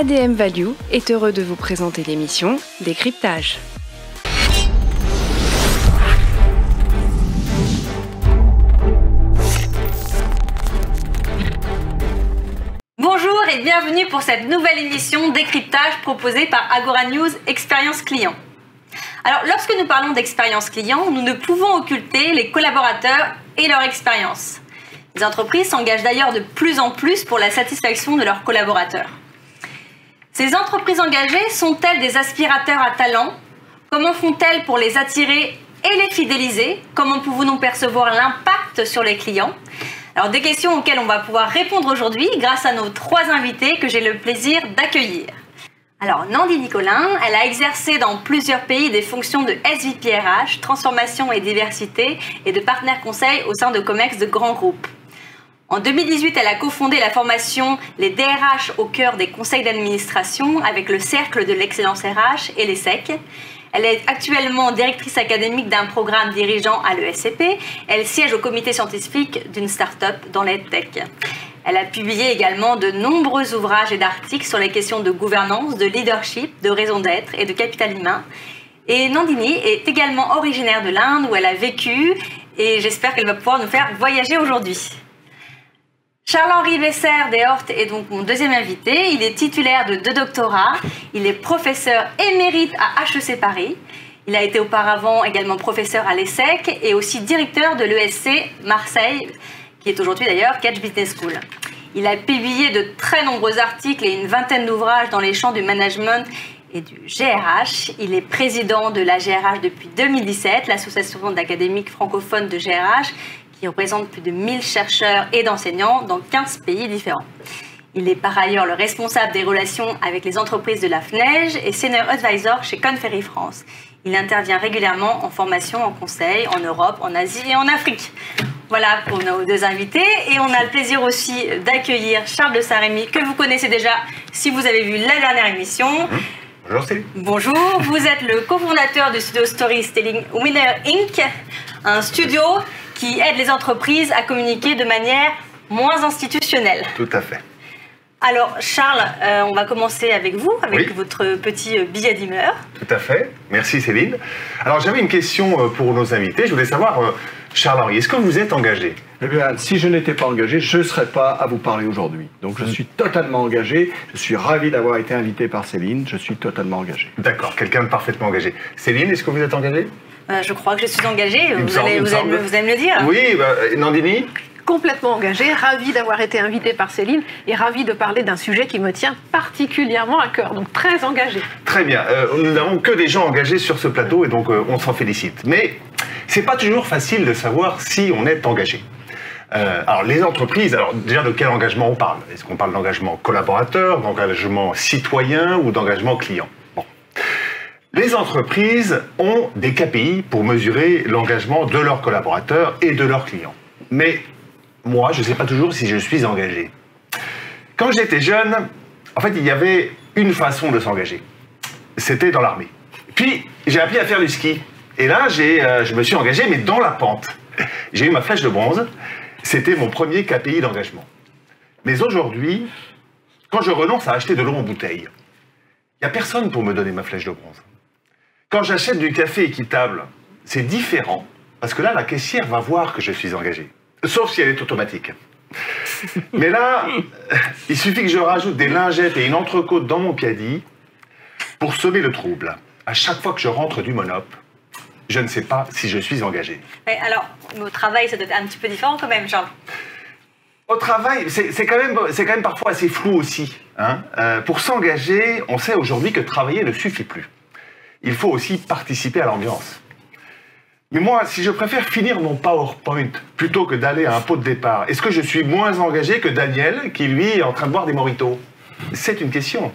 ADM Value est heureux de vous présenter l'émission Décryptage. Bonjour et bienvenue pour cette nouvelle émission Décryptage proposée par Agora News Expérience Client. Alors, lorsque nous parlons d'expérience client, nous ne pouvons occulter les collaborateurs et leur expérience. Les entreprises s'engagent d'ailleurs de plus en plus pour la satisfaction de leurs collaborateurs. Ces entreprises engagées sont-elles des aspirateurs à talent? Comment font-elles pour les attirer et les fidéliser? Comment pouvons-nous percevoir l'impact sur les clients? Alors, des questions auxquelles on va pouvoir répondre aujourd'hui grâce à nos trois invités que j'ai le plaisir d'accueillir. Alors, Nandini Colin, elle a exercé dans plusieurs pays des fonctions de SVP RH, transformation et diversité, et de partenaire conseil au sein de COMEX de grands groupes. En 2018, elle a cofondé la formation Les DRH au cœur des conseils d'administration avec le Cercle de l'excellence RH et les SEC. Elle est actuellement directrice académique d'un programme dirigeant à l'ESCP. Elle siège au comité scientifique d'une start-up dans l'EdTech. Elle a publié également de nombreux ouvrages et d'articles sur les questions de gouvernance, de leadership, de raison d'être et de capital humain. Et Nandini est également originaire de l'Inde où elle a vécu et j'espère qu'elle va pouvoir nous faire voyager aujourd'hui. Charles-Henri Wesser-Deshorst est donc mon deuxième invité. Il est titulaire de 2 doctorats. Il est professeur émérite à HEC Paris. Il a été auparavant également professeur à l'ESSEC et aussi directeur de l'ESC Marseille, qui est aujourd'hui d'ailleurs Catch Business School. Il a publié de très nombreux articles et une vingtaine d'ouvrages dans les champs du management et du GRH. Il est président de la GRH depuis 2017, l'association d'académiques francophones de GRH, qui représente plus de 1000 chercheurs et d'enseignants dans 15 pays différents. Il est par ailleurs le responsable des relations avec les entreprises de la FNEJ et Senior Advisor chez Conferry France. Il intervient régulièrement en formation, en conseil, en Europe, en Asie et en Afrique. Voilà pour nos 2 invités. Et on a le plaisir aussi d'accueillir Charles de Saint-Rémy, que vous connaissez déjà si vous avez vu la dernière émission. Bonjour Céline. Bonjour, vous êtes le cofondateur du studio Storytelling Winner Inc., un studio qui aide les entreprises à communiquer de manière moins institutionnelle. Tout à fait. Alors Charles, on va commencer avec vous, avec votre petit billet d'humeur. Tout à fait. Merci Céline. Alors j'avais une question pour nos invités. Je voulais savoir, Charles-Henri, est-ce que vous êtes engagé? Eh bien, si je n'étais pas engagé, je ne serais pas à vous parler aujourd'hui. Donc je suis totalement engagé. Je suis ravi d'avoir été invité par Céline. Je suis totalement engagé. D'accord, quelqu'un de parfaitement engagé. Céline, est-ce que vous êtes engagée? Je crois que je suis engagée. Vous allez me le dire. Oui, Nandini? Complètement engagée, ravie d'avoir été invitée par Céline et ravie de parler d'un sujet qui me tient particulièrement à cœur, donc très engagée. Très bien, nous n'avons que des gens engagés sur ce plateau et donc on s'en félicite. Mais c'est pas toujours facile de savoir si on est engagé. Alors les entreprises, alors déjà de quel engagement on parle? Est-ce qu'on parle d'engagement collaborateur, d'engagement citoyen ou d'engagement client? Bon. Les entreprises ont des KPI pour mesurer l'engagement de leurs collaborateurs et de leurs clients. Mais moi, je ne sais pas toujours si je suis engagé. Quand j'étais jeune, en fait, il y avait une façon de s'engager. C'était dans l'armée. Puis, j'ai appris à faire du ski. Et là, je me suis engagé, mais dans la pente. J'ai eu ma flèche de bronze. C'était mon premier KPI d'engagement. Mais aujourd'hui, quand je renonce à acheter de l'eau en bouteille, il n'y a personne pour me donner ma flèche de bronze. Quand j'achète du café équitable, c'est différent. Parce que là, la caissière va voir que je suis engagé. Sauf si elle est automatique. Mais là, il suffit que je rajoute des lingettes et une entrecôte dans mon caddie pour semer le trouble. À chaque fois que je rentre du Monop, je ne sais pas si je suis engagé. Mais alors, au travail, ça doit être un petit peu différent quand même, Charles. Au travail, c'est quand même parfois assez flou aussi. Hein. Pour s'engager, on sait aujourd'hui que travailler ne suffit plus. Il faut aussi participer à l'ambiance. Mais moi, si je préfère finir mon PowerPoint plutôt que d'aller à un pot de départ, est-ce que je suis moins engagé que Daniel qui, lui, est en train de boire des mojitos? C'est une question.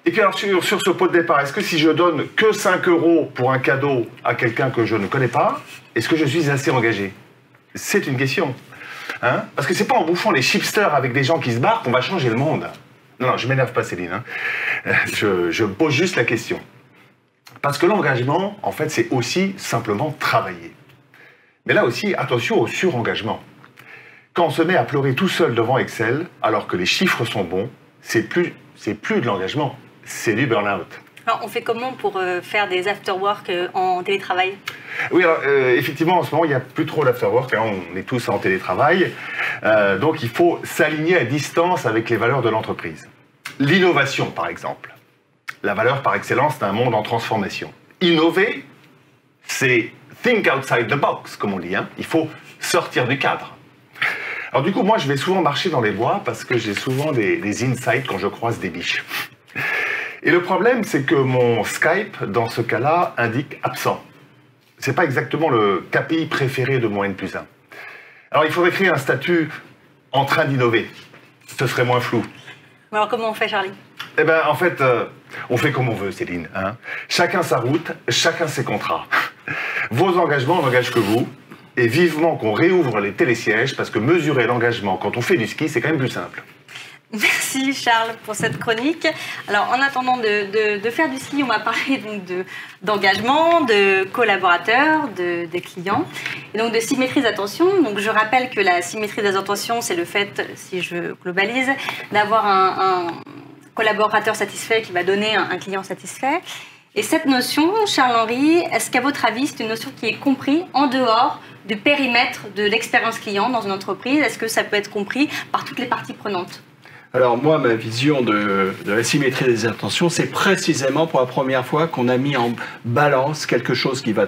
Et puis alors, sur ce pot de départ, est-ce que si je donne que 5 € pour un cadeau à quelqu'un que je ne connais pas, est-ce que je suis assez engagé? C'est une question. Hein? Parce que c'est pas en bouffant les chipsters avec des gens qui se barrent qu'on va changer le monde. Non, je m'énerve pas, Céline. Hein. Je pose juste la question. Parce que l'engagement, en fait, c'est aussi simplement travailler. Mais là aussi, attention au surengagement. Quand on se met à pleurer tout seul devant Excel, alors que les chiffres sont bons, c'est plus c'est plus de l'engagement, c'est du burn-out. Alors, on fait comment pour faire des after-work en télétravail? Oui, alors effectivement, en ce moment, il n'y a plus trop d'after-work, hein, on est tous en télétravail, donc il faut s'aligner à distance avec les valeurs de l'entreprise. L'innovation, par exemple. La valeur par excellence d'un monde en transformation. Innover, c'est think outside the box, comme on dit, hein. Il faut sortir du cadre. Alors du coup, moi, je vais souvent marcher dans les bois parce que j'ai souvent des insights quand je croise des biches. Et le problème, c'est que mon Skype, dans ce cas-là, indique absent. C'est pas exactement le KPI préféré de mon N+1. Alors il faudrait créer un statut en train d'innover. Ce serait moins flou. Alors comment on fait, Charlie? Eh bien, en fait, on fait comme on veut, Céline. Hein. Chacun sa route, chacun ses contrats. Vos engagements n'engagent que vous. Et vivement qu'on réouvre les télésièges, parce que mesurer l'engagement quand on fait du ski, c'est quand même plus simple. Merci Charles pour cette chronique. Alors en attendant de faire du ski, on va parler donc d'engagement, de collaborateurs, des clients et donc de symétrie d'attention. Donc je rappelle que la symétrie des attentions, c'est le fait, si je globalise, d'avoir un collaborateur satisfait qui va donner un client satisfait. Et cette notion, Charles-Henri, est-ce qu'à votre avis, c'est une notion qui est comprise en dehors du périmètre de l'expérience client dans une entreprise? Est-ce que ça peut être compris par toutes les parties prenantes? Alors moi, ma vision de la symétrie des attentions, c'est précisément pour la première fois qu'on a mis en balance quelque chose qui va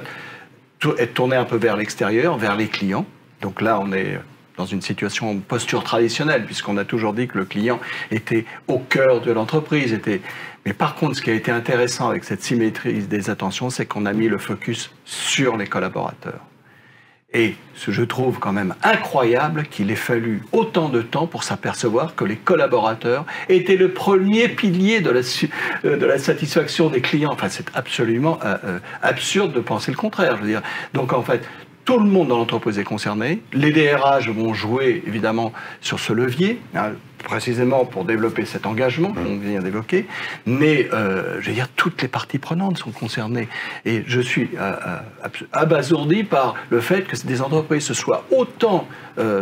être tourné un peu vers l'extérieur, vers les clients. Donc là, on est dans une situation en posture traditionnelle, puisqu'on a toujours dit que le client était au cœur de l'entreprise. Mais par contre, ce qui a été intéressant avec cette symétrie des attentions, c'est qu'on a mis le focus sur les collaborateurs. Et je trouve quand même incroyable qu'il ait fallu autant de temps pour s'apercevoir que les collaborateurs étaient le premier pilier de la satisfaction des clients. Enfin, c'est absolument absurde de penser le contraire. Je veux dire. Donc en fait, tout le monde dans l'entreprise est concerné. Les DRH vont jouer évidemment sur ce levier, hein, précisément pour développer cet engagement qu'on vient d'évoquer. Mais je veux dire, toutes les parties prenantes sont concernées. Et je suis abasourdi par le fait que des entreprises se soient autant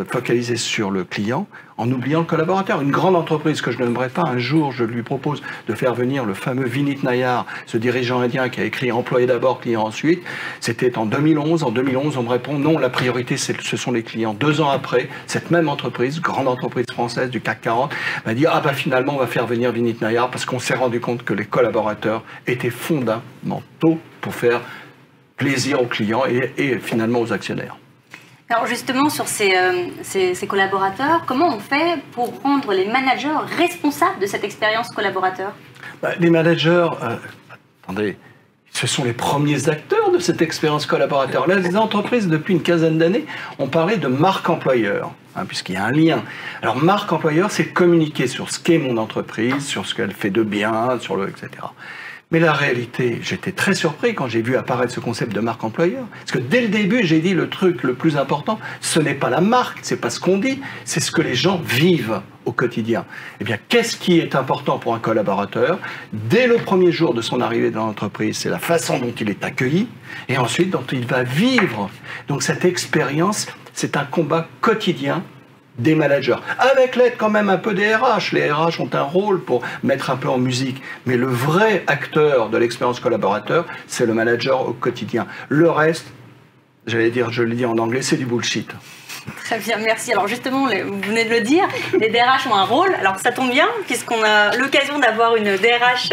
focalisées sur le client en oubliant le collaborateur. Une grande entreprise que je n'aimerais pas, un jour, je lui propose de faire venir le fameux Vinit Nayar, ce dirigeant indien qui a écrit « Employé d'abord, client ensuite ». C'était en 2011. En 2011, on me répond « Non, la priorité, ce sont les clients ». 2 ans après, cette même entreprise, grande entreprise française du CAC 40, m'a dit « Ah ben finalement, on va faire venir Vinit Nayar parce qu'on s'est rendu compte que les collaborateurs étaient fondamentaux pour faire plaisir aux clients et finalement aux actionnaires ». Alors justement, sur ces collaborateurs, comment on fait pour rendre les managers responsables de cette expérience collaborateur? Les managers, attendez, ce sont les premiers acteurs de cette expérience collaborateur. Là, les entreprises, depuis une quinzaine d'années, ont parlé de marque employeur, hein, puisqu'il y a un lien. Alors, marque employeur, c'est communiquer sur ce qu'est mon entreprise, sur ce qu'elle fait de bien, etc. Mais la réalité, j'étais très surpris quand j'ai vu apparaître ce concept de marque employeur. Parce que dès le début, j'ai dit le truc le plus important, ce n'est pas la marque, c'est pas ce qu'on dit, c'est ce que les gens vivent au quotidien. Eh bien, qu'est-ce qui est important pour un collaborateur? Dès le premier jour de son arrivée dans l'entreprise, c'est la façon dont il est accueilli et ensuite dont il va vivre. Donc cette expérience, c'est un combat quotidien des managers, avec l'aide quand même un peu des RH. Les RH ont un rôle pour mettre un peu en musique, mais le vrai acteur de l'expérience collaborateur, c'est le manager au quotidien. Le reste, j'allais dire, je le dis en anglais, c'est du bullshit. Très bien, merci. Alors justement, vous venez de le dire, les DRH ont un rôle. Alors ça tombe bien, puisqu'on a l'occasion d'avoir une DRH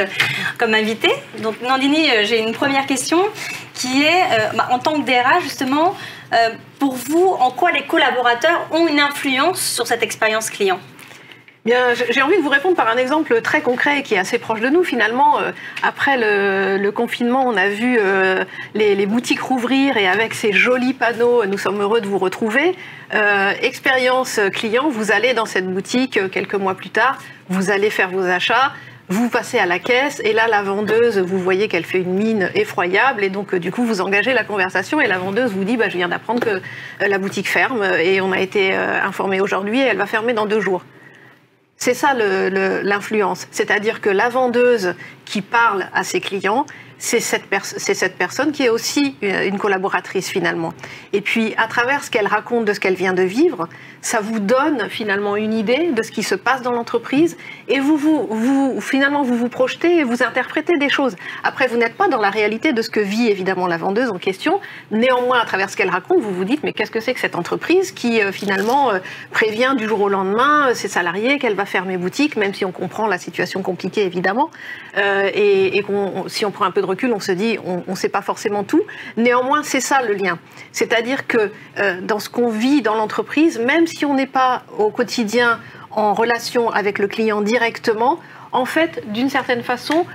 comme invitée. Donc Nandini, j'ai une première question qui est, en tant que DRH justement, pour vous, en quoi les collaborateurs ont une influence sur cette expérience client? Bien, j'ai envie de vous répondre par un exemple très concret qui est assez proche de nous. Finalement, après le confinement, on a vu les boutiques rouvrir et avec ces jolis panneaux, nous sommes heureux de vous retrouver. Expérience client, vous allez dans cette boutique quelques mois plus tard, vous allez faire vos achats. Vous passez à la caisse et là, la vendeuse, vous voyez qu'elle fait une mine effroyable et donc du coup, vous engagez la conversation et la vendeuse vous dit « je viens d'apprendre que la boutique ferme et on a été informé aujourd'hui et elle va fermer dans 2 jours ». C'est ça l'influence, c'est-à-dire que la vendeuse qui parle à ses clients c'est cette personne qui est aussi une collaboratrice finalement. Et puis à travers ce qu'elle raconte de ce qu'elle vient de vivre, ça vous donne finalement une idée de ce qui se passe dans l'entreprise et finalement vous vous projetez et vous interprétez des choses. Après, vous n'êtes pas dans la réalité de ce que vit évidemment la vendeuse en question. Néanmoins, à travers ce qu'elle raconte, vous vous dites mais qu'est-ce que c'est que cette entreprise qui finalement prévient du jour au lendemain ses salariés qu'elle va fermer boutique, même si on comprend la situation compliquée évidemment. Si on prend un peu de recul, on se dit on ne sait pas forcément tout. Néanmoins, c'est ça le lien. C'est-à-dire que dans ce qu'on vit dans l'entreprise, même si on n'est pas au quotidien en relation avec le client directement, en fait, d'une certaine façon,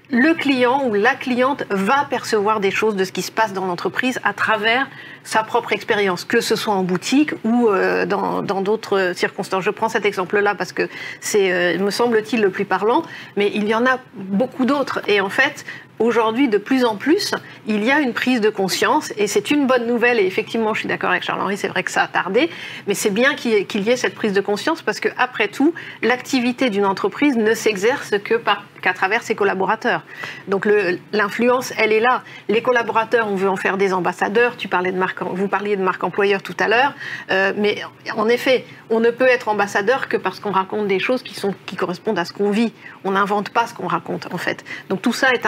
le client ou la cliente va percevoir des choses de ce qui se passe dans l'entreprise à travers sa propre expérience, que ce soit en boutique ou dans d'autres circonstances. Je prends cet exemple-là parce que c'est, me semble-t-il, le plus parlant, mais il y en a beaucoup d'autres. Et en fait, aujourd'hui, de plus en plus, il y a une prise de conscience et c'est une bonne nouvelle. Et effectivement, je suis d'accord avec Charles-Henri, c'est vrai que ça a tardé, mais c'est bien qu'il y ait cette prise de conscience parce qu'après tout, l'activité d'une entreprise ne s'exerce qu'à travers ses collaborateurs. Donc l'influence, elle est là. Les collaborateurs, on veut en faire des ambassadeurs. Vous parliez de marque employeur tout à l'heure, mais en effet, on ne peut être ambassadeur que parce qu'on raconte des choses qui correspondent à ce qu'on vit. On n'invente pas ce qu'on raconte, en fait. Donc tout ça est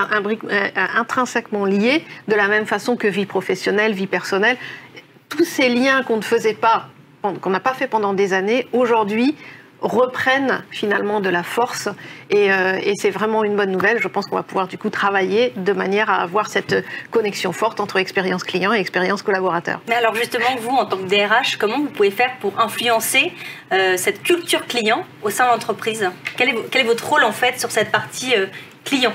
intrinsèquement lié, de la même façon que vie professionnelle, vie personnelle. Tous ces liens qu'on ne faisait pas, qu'on n'a pas fait pendant des années, aujourd'hui reprennent finalement de la force et c'est vraiment une bonne nouvelle. Je pense qu'on va pouvoir du coup travailler de manière à avoir cette connexion forte entre expérience client et expérience collaborateur. Mais alors justement, vous en tant que DRH, comment vous pouvez faire pour influencer cette culture client au sein de l'entreprise ? Quel est votre rôle en fait sur cette partie client ?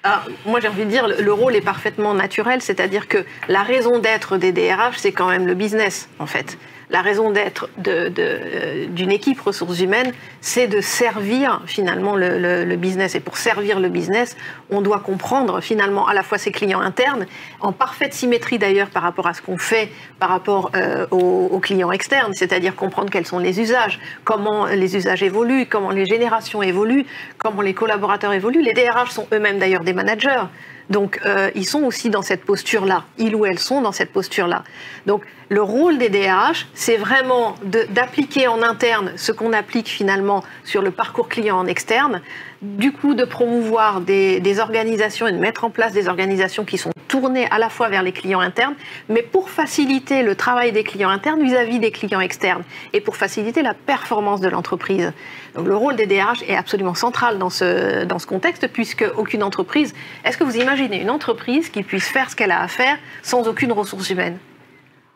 Alors, moi, j'ai envie de dire, le rôle est parfaitement naturel, c'est-à-dire que la raison d'être des DRH, c'est quand même le business, en fait. La raison d'être d'une équipe ressources humaines, c'est de servir finalement le business. Et pour servir le business, on doit comprendre finalement à la fois ses clients internes, en parfaite symétrie d'ailleurs par rapport à ce qu'on fait par rapport aux clients externes, c'est-à-dire comprendre quels sont les usages, comment les usages évoluent, comment les générations évoluent, comment les collaborateurs évoluent. Les DRH sont eux-mêmes d'ailleurs des managers. Donc, ils sont aussi dans cette posture-là. Ils ou elles sont dans cette posture-là. Donc, le rôle des DRH, c'est vraiment d'appliquer en interne ce qu'on applique finalement sur le parcours client en externe, du coup de promouvoir des organisations et de mettre en place des organisations qui sont tournées à la fois vers les clients internes, mais pour faciliter le travail des clients internes vis-à-vis des clients externes et pour faciliter la performance de l'entreprise. Donc le rôle des DRH est absolument central dans ce contexte, puisque aucune entreprise... Est-ce que vous imaginez une entreprise qui puisse faire ce qu'elle a à faire sans aucune ressource humaine ?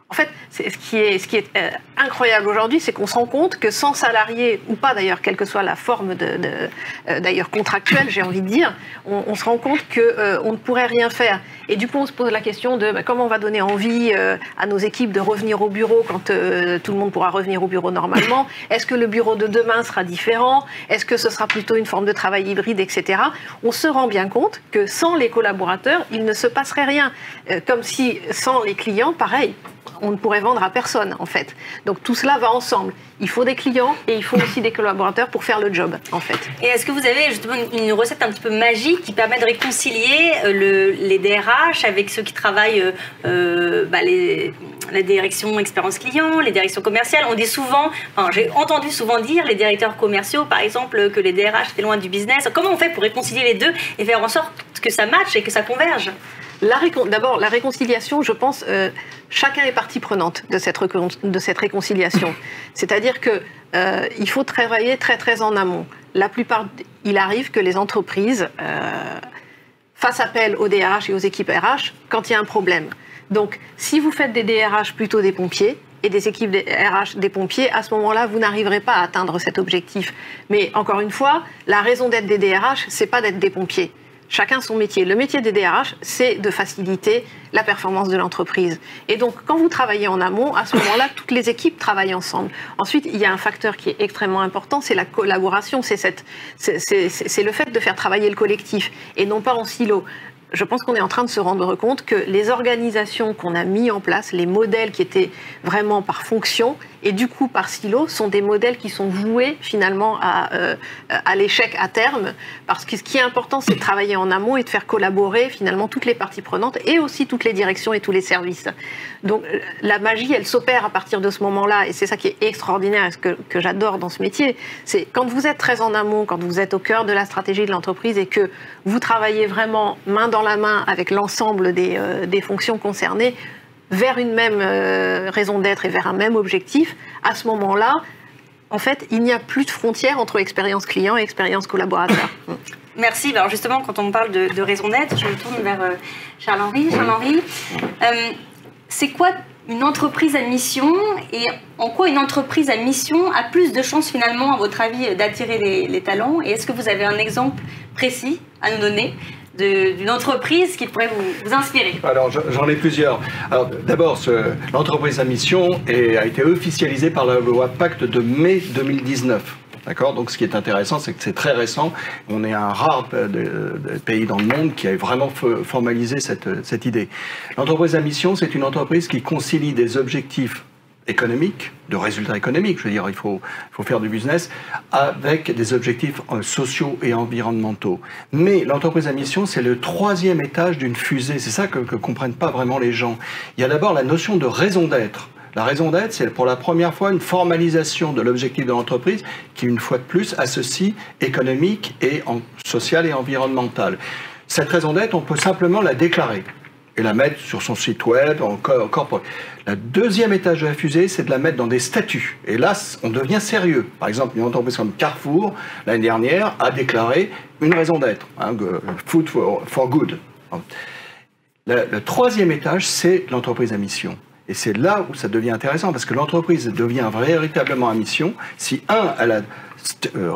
En fait, ce qui est incroyable aujourd'hui, c'est qu'on se rend compte que sans salariés, ou pas d'ailleurs, quelle que soit la forme d'ailleurs contractuelle, j'ai envie de dire, on se rend compte qu'on ne pourrait rien faire. Et du coup, on se pose la question de comment on va donner envie à nos équipes de revenir au bureau quand tout le monde pourra revenir au bureau normalement. Est-ce que le bureau de demain sera différent ? Est-ce que ce sera plutôt une forme de travail hybride, etc. On se rend bien compte que sans les collaborateurs, il ne se passerait rien. Comme si, sans les clients, pareil, on ne pourrait vendre à personne, en fait. Donc tout cela va ensemble. Il faut des clients et il faut aussi des collaborateurs pour faire le job, en fait. Et est-ce que vous avez justement une recette un petit peu magique qui permet de réconcilier les DRH avec ceux qui travaillent la direction expérience client, les directions commerciales? On dit souvent, j'ai entendu souvent dire, les directeurs commerciaux, par exemple, que les DRH étaient loin du business. Comment on fait pour réconcilier les deux et faire en sorte que ça matche et que ça converge? D'abord, la réconciliation, je pense, chacun est partie prenante de cette réconciliation. C'est-à-dire qu'il faut travailler très, très en amont. Il arrive que les entreprises fassent appel aux DRH et aux équipes RH quand il y a un problème. Donc, si vous faites des DRH plutôt des pompiers, et des équipes RH des pompiers, à ce moment-là, vous n'arriverez pas à atteindre cet objectif. Mais encore une fois, la raison d'être des DRH, c'est pas d'être des pompiers. Chacun son métier. Le métier des DRH, c'est de faciliter la performance de l'entreprise. Et donc, quand vous travaillez en amont, à ce moment-là, toutes les équipes travaillent ensemble. Ensuite, il y a un facteur qui est extrêmement important, c'est la collaboration. C'est le fait de faire travailler le collectif et non pas en silo. je pense qu'on est en train de se rendre compte que les organisations qu'on a mis en place, les modèles qui étaient vraiment par fonction et du coup par silo, sont des modèles qui sont voués finalement à l'échec à terme, parce que ce qui est important, c'est de travailler en amont et de faire collaborer finalement toutes les parties prenantes et aussi toutes les directions et tous les services. Donc la magie, elle s'opère à partir de ce moment-là, et c'est ça qui est extraordinaire et ce que j'adore dans ce métier, c'est quand vous êtes très en amont, quand vous êtes au cœur de la stratégie de l'entreprise et que vous travaillez vraiment main dans la main avec l'ensemble des fonctions concernées vers une même raison d'être et vers un même objectif, à ce moment-là, en fait, il n'y a plus de frontières entre expérience client et expérience collaborateur. Merci. Alors justement, quand on parle de raison d'être, je me tourne vers Charles-Henri. Charles-Henri, c'est quoi une entreprise à mission et en quoi une entreprise à mission a plus de chances finalement, à votre avis, d'attirer les talents? Et est-ce que vous avez un exemple précis à nous donner d'une entreprise qui pourrait vous inspirer? Alors j'en ai plusieurs. Alors d'abord, l'entreprise à mission a été officialisée par la loi Pacte de mai 2019. D'accord. Donc ce qui est intéressant, c'est que c'est très récent. On est un rare pays dans le monde qui a vraiment formalisé cette idée. L'entreprise à mission, c'est une entreprise qui concilie des objectifs économiques, de résultats économiques, je veux dire, il faut faire du business, avec des objectifs sociaux et environnementaux. Mais l'entreprise à mission, c'est le troisième étage d'une fusée. C'est ça que comprennent pas vraiment les gens. Il y a d'abord la notion de raison d'être. La raison d'être, c'est pour la première fois une formalisation de l'objectif de l'entreprise qui, une fois de plus, associe économique et social et environnemental. Cette raison d'être, on peut simplement la déclarer et la mettre sur son site web, encore. Le deuxième étage de la fusée, c'est de la mettre dans des statuts. Et là, on devient sérieux. Par exemple, une entreprise comme Carrefour, l'année dernière, a déclaré une raison d'être, Food for Good. Le troisième étage, c'est l'entreprise à mission. Et c'est là où ça devient intéressant, parce que l'entreprise devient véritablement à mission si, elle a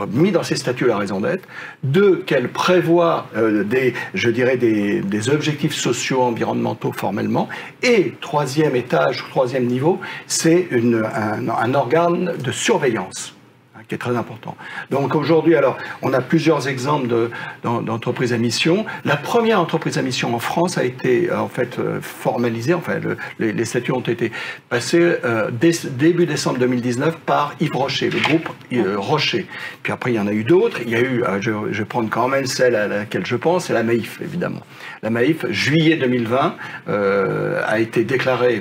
mis dans ses statuts la raison d'être, deux, qu'elle prévoit des objectifs sociaux, environnementaux formellement, et troisième étage, troisième niveau, c'est un organe de surveillance qui est très important. Donc aujourd'hui, alors, on a plusieurs exemples d'entreprises à mission. La première entreprise à mission en France a été en fait formalisée, enfin les statuts ont été passés début décembre 2019 par Yves Rocher, le groupe Rocher. Puis après, il y en a eu d'autres. Il y a eu, je vais prendre quand même celle à laquelle je pense, c'est la Maïf, évidemment. La Maïf, juillet 2020,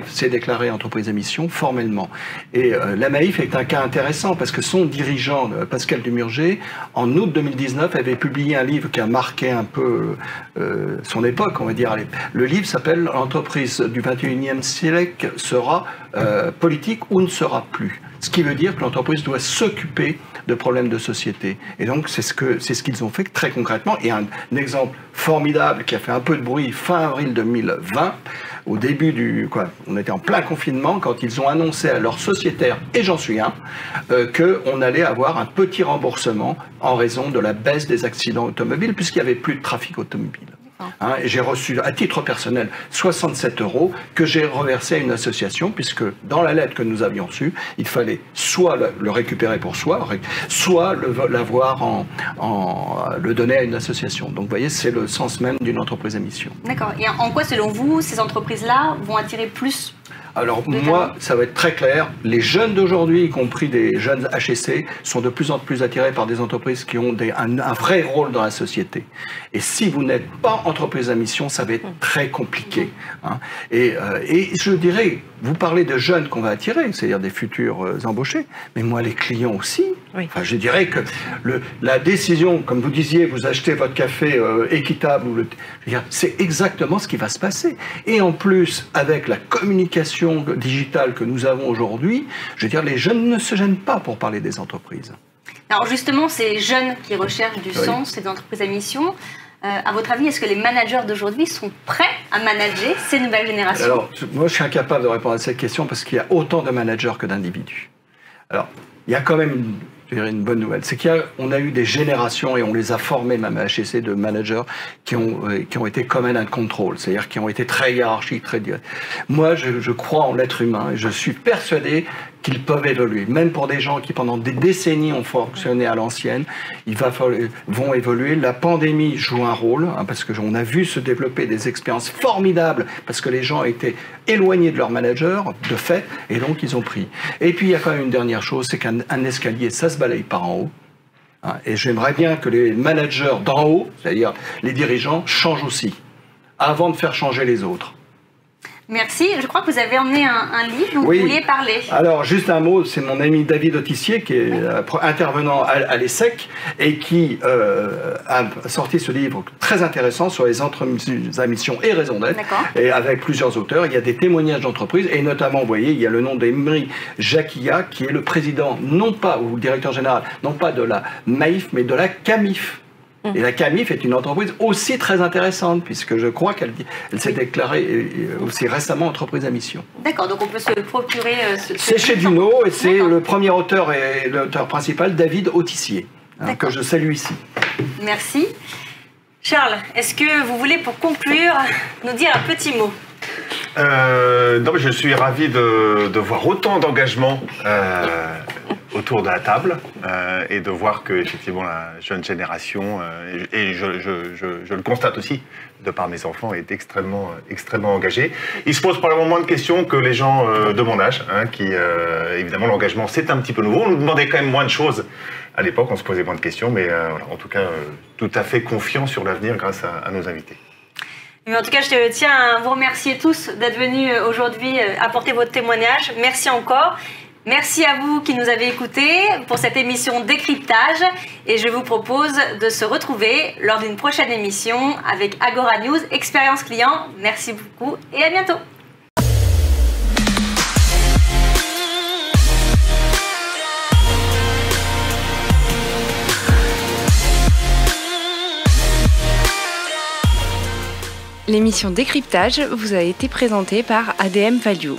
s'est déclarée entreprise à mission formellement. Et la Maïf est un cas intéressant parce que son dirigeant, Pascal Dumurger, en août 2019, avait publié un livre qui a marqué un peu son époque, on va dire. Le livre s'appelle « L'entreprise du 21e siècle sera politique ou ne sera plus ». Ce qui veut dire que l'entreprise doit s'occuper de problèmes de société. Et donc, c'est ce qu'ils ont fait très concrètement. Et un exemple formidable qui a fait un peu de bruit fin avril 2020, au début on était en plein confinement, quand ils ont annoncé à leurs sociétaires, et j'en suis un, qu'on allait avoir un petit remboursement en raison de la baisse des accidents automobiles, puisqu'il n'y avait plus de trafic automobile. Et j'ai reçu, à titre personnel, 67 € que j'ai reversé à une association, puisque dans la lettre que nous avions reçue, il fallait soit le récupérer pour soi, soit le donner à une association. Donc vous voyez, c'est le sens même d'une entreprise à mission. D'accord. Et en quoi, selon vous, ces entreprises-là vont attirer plus? Alors moi, ça va être très clair. Les jeunes d'aujourd'hui, y compris des jeunes HEC, sont de plus en plus attirés par des entreprises qui ont un vrai rôle dans la société. Et si vous n'êtes pas entreprise à mission, ça va être très compliqué. Et je dirais, vous parlez de jeunes qu'on va attirer, c'est-à-dire des futurs embauchés, mais moi, les clients aussi. Oui. Enfin, je dirais que la décision, comme vous disiez, vous achetez votre café équitable, c'est exactement ce qui va se passer. Et en plus, avec la communication digitale que nous avons aujourd'hui, je veux dire, les jeunes ne se gênent pas pour parler des entreprises. Alors justement, ces jeunes qui recherchent du sens, ces entreprises à mission, à votre avis, est-ce que les managers d'aujourd'hui sont prêts à manager ces nouvelles générations? Alors, moi, je suis incapable de répondre à cette question parce qu'il y a autant de managers que d'individus. Alors, il y a quand même une bonne nouvelle, c'est qu'on a eu des générations, et on les a formés, même à HEC, de managers qui ont été command and control, c'est-à-dire qui ont été très hiérarchiques, très directs. Moi, je crois en l'être humain, et je suis persuadé qu'ils peuvent évoluer. Même pour des gens qui, pendant des décennies, ont fonctionné à l'ancienne, vont évoluer. La pandémie joue un rôle, hein, parce qu'on a vu se développer des expériences formidables, parce que les gens étaient éloignés de leur manager, de fait, et donc ils ont pris. Et puis, il y a quand même une dernière chose, c'est qu'un escalier, ça se balaye par en haut. Hein, et j'aimerais bien que les managers d'en haut, c'est-à-dire les dirigeants, changent aussi, avant de faire changer les autres. Merci. Je crois que vous avez emmené un livre dont vous vouliez parler. Alors, juste un mot, c'est mon ami David Autissier, qui est intervenant à l'ESSEC, et qui a sorti ce livre très intéressant sur les entreprises à mission et raison d'être, et avec plusieurs auteurs. Il y a des témoignages d'entreprises, et notamment, vous voyez, il y a le nom d'Emery Jacquilla, qui est le président, non pas, ou le directeur général, non pas de la MAIF, mais de la CAMIF. Et la CAMIF est une entreprise aussi très intéressante, puisque je crois qu'elle s'est déclarée aussi récemment entreprise à mission. D'accord, donc on peut se procurer c'est chez Duno, et c'est le premier auteur et l'auteur principal, David Autissier, hein, que je salue ici. Merci. Charles, est-ce que vous voulez, pour conclure, nous dire un petit mot? Non, mais je suis ravi de voir autant d'engagement autour de la table et de voir que effectivement la jeune génération, et je le constate aussi de par mes enfants, est extrêmement engagée. Il se pose probablement moins de questions que les gens de mon âge, hein, qui évidemment l'engagement c'est un petit peu nouveau. On nous demandait quand même moins de choses à l'époque, on se posait moins de questions, mais voilà, en tout cas tout à fait confiant sur l'avenir grâce à nos invités. Mais en tout cas, je tiens à vous remercier tous d'être venus aujourd'hui apporter votre témoignage. Merci encore. Merci à vous qui nous avez écoutés pour cette émission Décryptage. Et je vous propose de se retrouver lors d'une prochaine émission avec Agora News Expérience Client. Merci beaucoup et à bientôt. L'émission Décryptage vous a été présentée par ADM Value.